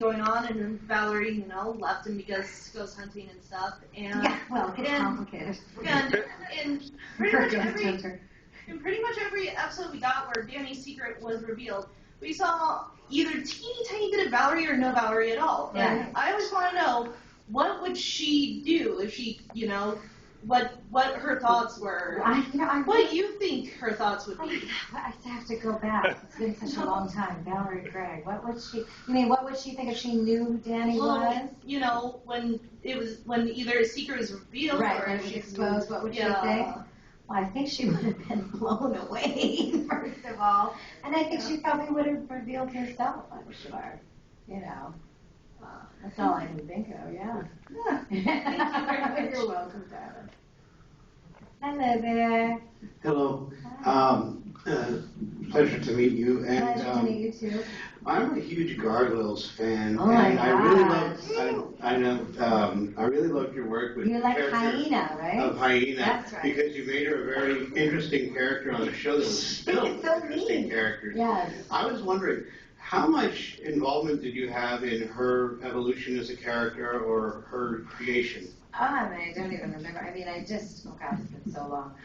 going on, and then Valerie, you know, left him because goes hunting and stuff. And yeah, well, it's complicated. And pretty much every episode we got where Danny's secret was revealed, we saw either teeny tiny bit of Valerie or no Valerie at all. Yeah. And I always want to know, what would she do if she, you know, what her thoughts were. What do you think her thoughts would be? I have to go back. It's been such a long time. Valerie Gregg. What would she? I mean, what would she think if she knew who Danny was? You know, when either his secret was revealed or if she exposed, what would she think? Well, I think she would have been blown away, first of all. And I think she probably would have revealed herself, I'm sure. You know. That's all I can think of, yeah. You're welcome, Tyler. Hello there. Hello. Pleasure to meet you. And, pleasure to meet you too. I'm a huge Gargoyles fan. Oh my I really loved your work with. You like Hyena, right? Of Hyena. That's right. Because you made her a very interesting character on a show that was filled with interesting characters. Yes. I was wondering, how much involvement did you have in her evolution as a character or her creation? I mean, I don't even remember. I mean, oh God, it's been so long.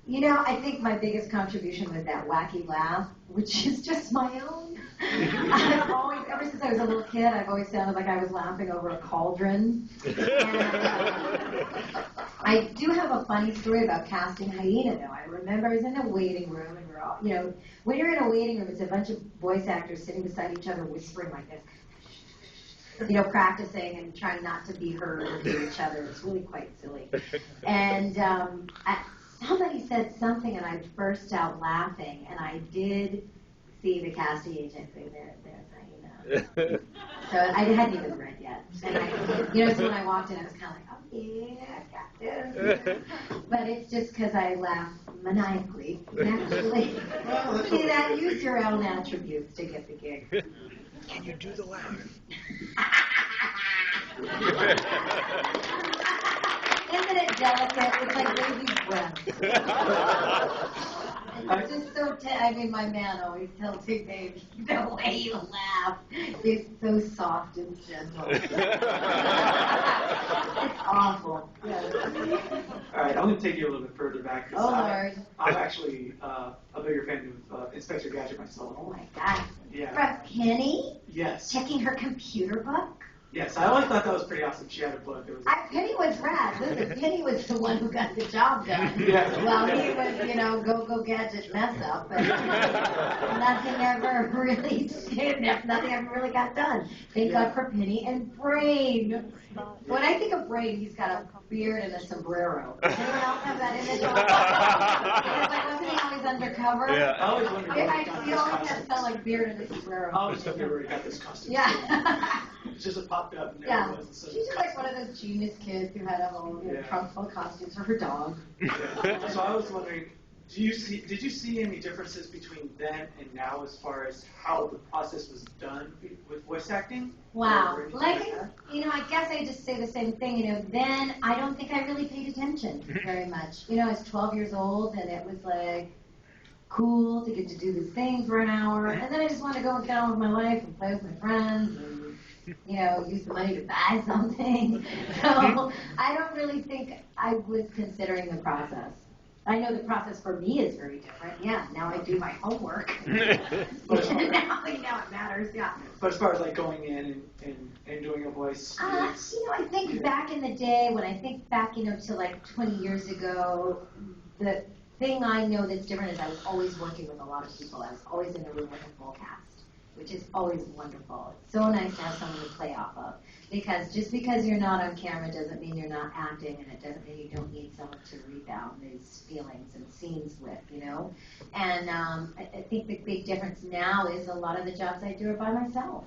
You know, I think my biggest contribution was that wacky laugh, which is just my own. I've always, ever since I was a little kid, I've always sounded like I was laughing over a cauldron. And, I do have a funny story about casting Hyena, though. I remember I was in a waiting room, and we're all, you know, when you're in a waiting room, it's a bunch of voice actors sitting beside each other whispering like this. You know, practicing and trying not to be heard or hear each other. It's really quite silly. And somebody said something, and I burst out laughing, and I did see the casting agent say, there's Hyena. So I hadn't even read yet. And you know, so when I walked in, I was kind of like, oh, yeah, I got this. But it's just because I laugh maniacally, naturally. See that? Use your own attributes to get the gig. Can you do the laugh? Isn't it delicate? It's like baby's breath. It's just so, I mean, my man always tells me, baby, the way you laugh is so soft and gentle. It's awful. Yes. All right, I'm going to take you a little bit further back. Oh, Lord. I'm actually a bigger fan of Inspector Gadget myself. Oh, my God. Yeah. From Penny? Yes. Checking her computer book? Yes, I always thought that was pretty awesome. She had a book. Penny was rad. Listen, Penny was the one who got the job done. Yeah. Well, he was, you know, go gadget mess up, but nothing ever really got done. Thank God for Penny and Brain. When I think of Brain, he's got a beard and a sombrero. Does anyone else have that image? Because like, wasn't he always undercover? Yeah. I always wondered He always had some like beard and a sombrero. I always wondered where he got this costume. Yeah. It's just popped up. And Yeah. was. So She's just like one of those genius kids who had a whole trunk full of costumes for her dog. Yeah. So I was wondering, did you see any differences between then and now as far as how the process was done with voice acting? Wow. You know, I guess I just say the same thing. You know, then I don't think I really paid attention very much. You know, I was 12 years old, and it was like cool to get to do this thing for an hour, and then I just wanted to go and get on with my life and play with my friends and, you know, use the money to buy something. So I don't really think I was considering the process. I know the process for me is very different. Yeah, now I do my homework. now it matters, yeah. But as far as like going in and doing a voice, you know, I think back in the day, when I think back, you know, to like 20 years ago, the thing I know that's different is I was always working with a lot of people. I was always in a room with a full cast, which is always wonderful. It's so nice to have someone to play off of. Because just because you're not on camera doesn't mean you're not acting, and it doesn't mean you don't need someone to rebound these feelings and scenes with, you know? And I think the big difference now is a lot of the jobs I do are by myself.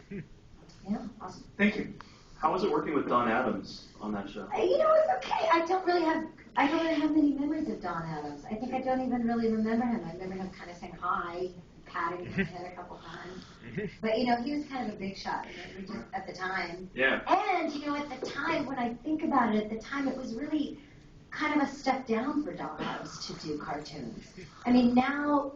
Yeah, awesome. Thank you. How was it working with Don Adams on that show? You know, it's okay. I don't really have many memories of Don Adams. I think I don't even really remember him. I remember him kind of saying hi, patting my head a couple times. But, you know, he was kind of a big shot, you know, just at the time. Yeah. And, you know, at the time, when I think about it, at the time, it was really kind of a step down for Don Adams to do cartoons. I mean, now,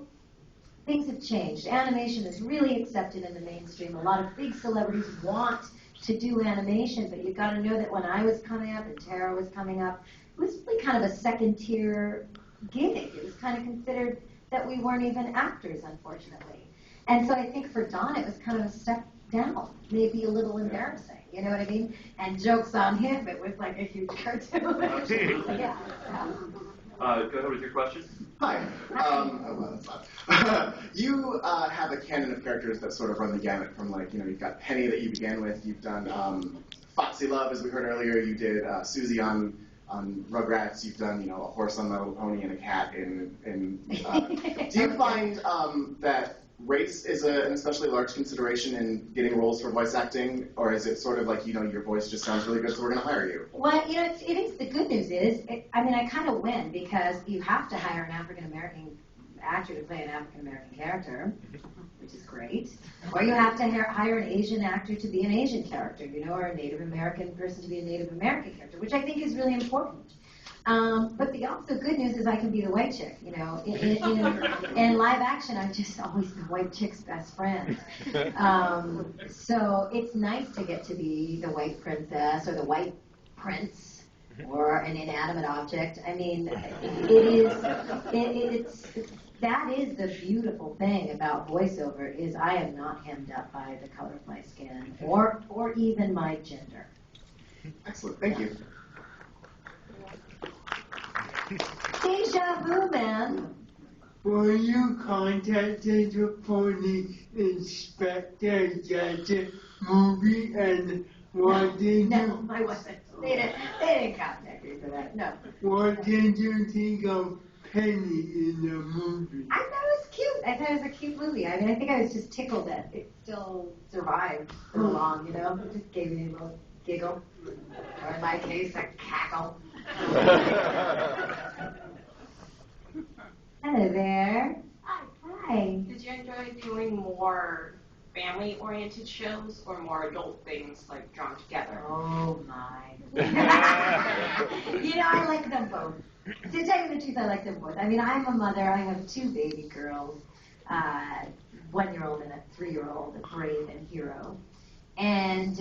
things have changed. Animation is really accepted in the mainstream. A lot of big celebrities want to do animation, but you've got to know that when I was coming up and Tara was coming up, it was really kind of a second-tier gig. It was kind of considered that we weren't even actors, unfortunately. And so I think for Don, it was kind of a step down, maybe a little embarrassing. You know what I mean? And joke's on him, it was like a huge cartoon. Yeah. Go ahead with your question. Hi. You have a canon of characters that sort of run the gamut from, like, you've got Penny that you began with. You've done Foxy Love, as we heard earlier. You did Susie on Rugrats. You've done, a horse on My Little Pony and a cat in do you find that race is an especially large consideration in getting roles for voice acting, or is it sort of like, your voice just sounds really good, so we're going to hire you? Well, it is, the good news is, I kind of win, because you have to hire an African-American actor to play an African-American character, which is great, or you have to hire an Asian actor to be an Asian character, or a Native American person to be a Native American character, which I think is really important. But the also good news is I can be the white chick, In live action, I'm just always the white chick's best friend. So it's nice to get to be the white princess or the white prince or an inanimate object. I mean, that is the beautiful thing about voiceover, is I am not hemmed up by the color of my skin or even my gender. Excellent, thank you. Deja vu, man. Were you contacted for the Inspector Gadget movie, and what did No, I wasn't. They didn't contact me for that. No. What did you think of Penny in the movie? I thought it was cute. I thought it was a cute movie. I mean, I think I was just tickled that it still survived so long. It just gave me a little giggle, or in my case, a cackle. Hello there. Hi. Did you enjoy doing more family-oriented shows or more adult things like Drawn Together? Oh my. I like them both. To tell you the truth, I like them both. I mean, I'm a mother. I have 2 baby girls, 1-year-old and a 3-year-old, a Brave and Hero. And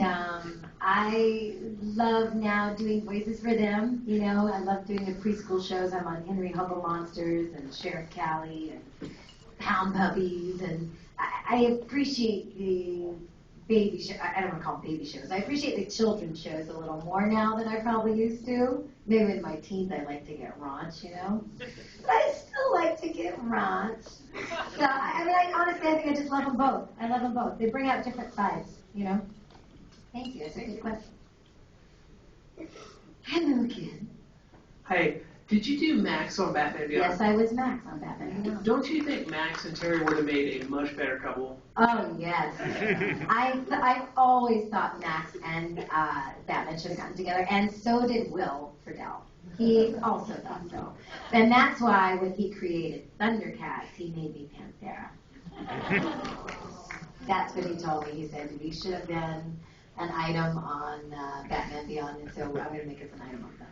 I love now doing voices for them. I love doing the preschool shows. I'm on Henry Hubble Monsters and Sheriff Callie and Pound Puppies. And I appreciate the baby show. I don't want to call them baby shows. I appreciate the children's shows a little more now than I probably used to. Maybe in my teens I like to get raunch, But I still like to get raunch. So, honestly, I think I just love them both. I love them both. They bring out different sides. Thank you. That's a good question. Hello again. Hi. Did you do Max on Batman Beyond? Yes, I was Max on Batman Beyond. Don't you think Max and Terry would have made a much better couple? Oh, yes. I've always thought Max and Batman should have gotten together, and so did Will Friedle. He also thought so. And that's why when he created Thundercats, he made me Panthera. That's what he told me. He said we should have been an item on Batman Beyond, and so I'm going to make us an item on Thundercats.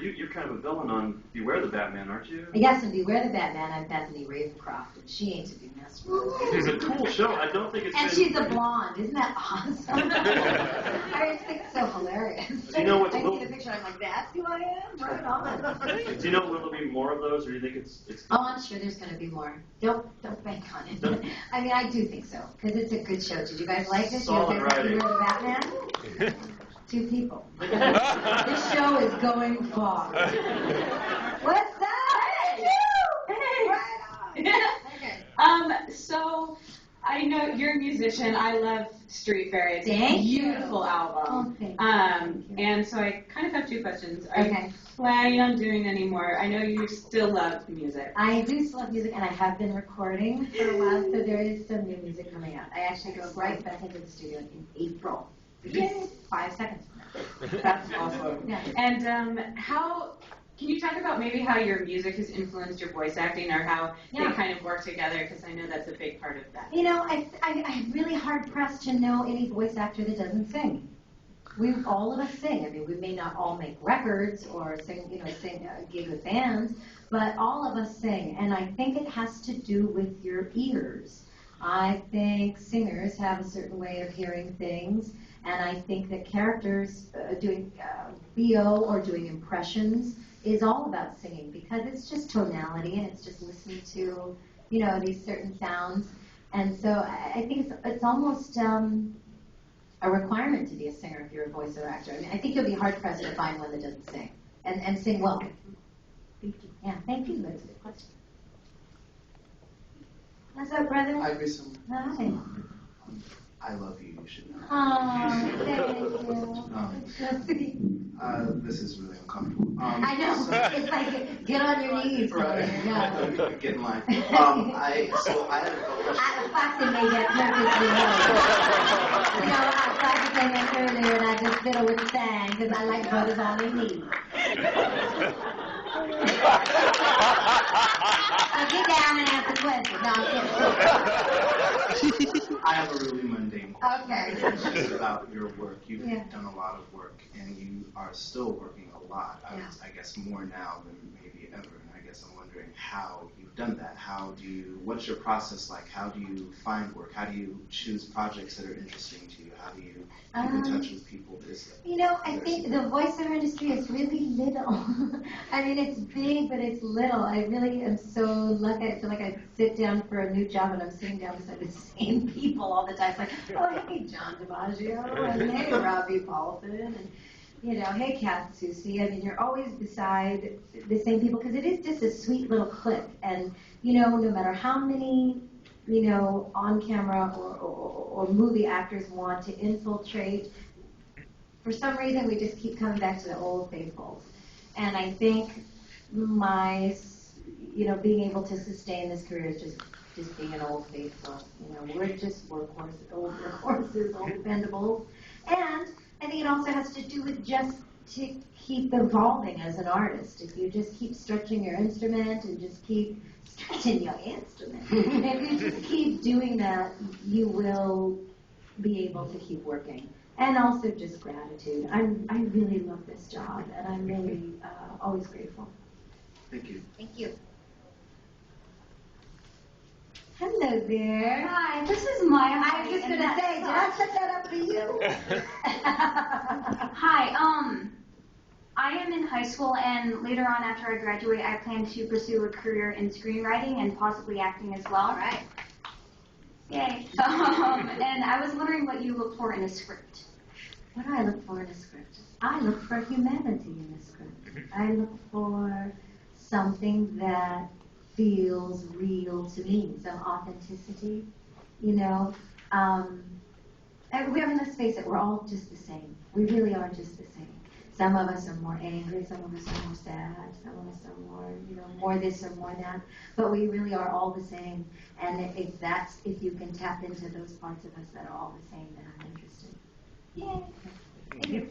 You're kind of a villain on Beware the Batman, aren't you? Yes, and Beware the Batman, I'm Bethany Ravencroft, and she ain't to be messed with. It's a cool show. I don't think it's And she's a blonde. Isn't that awesome? I just think it's so hilarious. Do you know what's I see the picture, I'm like, that's who I am? Right on. Do you know will there be more of those, or do you think it's Oh, I'm sure there's going to be more. Don't bank on it. I mean, I do think so, because it's a good show. Did you guys like this? Solid writing. Beware the Batman? 2 people. This show is going far. What's that? Hey! Right on. Okay. So I know you're a musician. I love Street Fair. It's Thank a you. beautiful album. Oh, thank you. And so I kind of have 2 questions. Are Okay. you planning on doing any more? I know you still love music. I do still love music, and I have been recording for a while, so there is some new music coming out. I actually go right back into the studio in April. Yay! 5 seconds from now. That's awesome. Yeah. And how can you talk about maybe how your music has influenced your voice acting, or how they kind of work together? Because I know that's a big part of that. I'm really hard pressed to know any voice actor that doesn't sing. All of us sing. I mean, we may not all make records or sing, gig with bands, but all of us sing, and I think it has to do with your ears. I think singers have a certain way of hearing things, and I think that characters doing BO or doing impressions is all about singing, because it's just tonality and it's just listening to, you know, these certain sounds. And so I think it's almost a requirement to be a singer if you're a voiceover actor. I mean, I think you'll be hard-pressed to find one that doesn't sing, and sing well. Thank you. Yeah, thank you. That's a good question. What's up, brother? Hi, Grissom. Hi. I love you, you should know. Oh, thank you. This is really uncomfortable. I know. It's like, get on your knees. Right. Yeah. Get in line. I had a question. Foxy made that perfectly well. You know, Foxy came in earlier and I just fiddle with the thing because I like brothers on their knees. Now get down and ask a question. No, I'm kidding. I have a really mundane question. Okay. It's just about your work. You've Yeah. done a lot of work, and you are still working a lot. Yeah. I guess more now than maybe ever. And I guess I'm wondering how you've done that. What's your process like? How do you find work? How do you choose projects that are interesting to you? How do you keep in touch with people? You know, I think the voiceover industry is really little. I mean, it's big, but it's little. I really am so lucky. I feel like I sit down for a new job and I'm sitting down beside the same people all the time. It's like, oh, hey, John DiMaggio, and hey, Robbie Paulson, and, you know, hey, Kath Soucie. I mean, you're always beside the same people because it is just a sweet little clique. And, you know, no matter how many, you know, on-camera or movie actors want to infiltrate, for some reason we just keep coming back to the old faithfuls. And I think my, you know, being able to sustain this career is just being an old faithful. You know, we're just old workhorses, old dependables. And I think it also has to do with just to keep evolving as an artist. If you just keep stretching your instrument and just keep stretching your instrument, if you just keep doing that, you will be able to keep working. And also just gratitude. I really love this job, and I'm really always grateful. Thank you. Thank you. Hello there. Hi, this is Maya. I was just going to say, did I set that up for you? Hi, I am in high school, and later on after I graduate, I plan to pursue a career in screenwriting and possibly acting as well. All right. Yay. And I was wondering what you look for in a script. What do I look for in a script? I look for humanity in a script. I look for something that feels real to me, some authenticity, you know. And let's face it, we're all just the same. We really are just the same. Some of us are more angry, some of us are more sad, some of us are more, you know, more this or more that. But we really are all the same. And if you can tap into those parts of us that are all the same, then I'm interested. Yay. Thank you.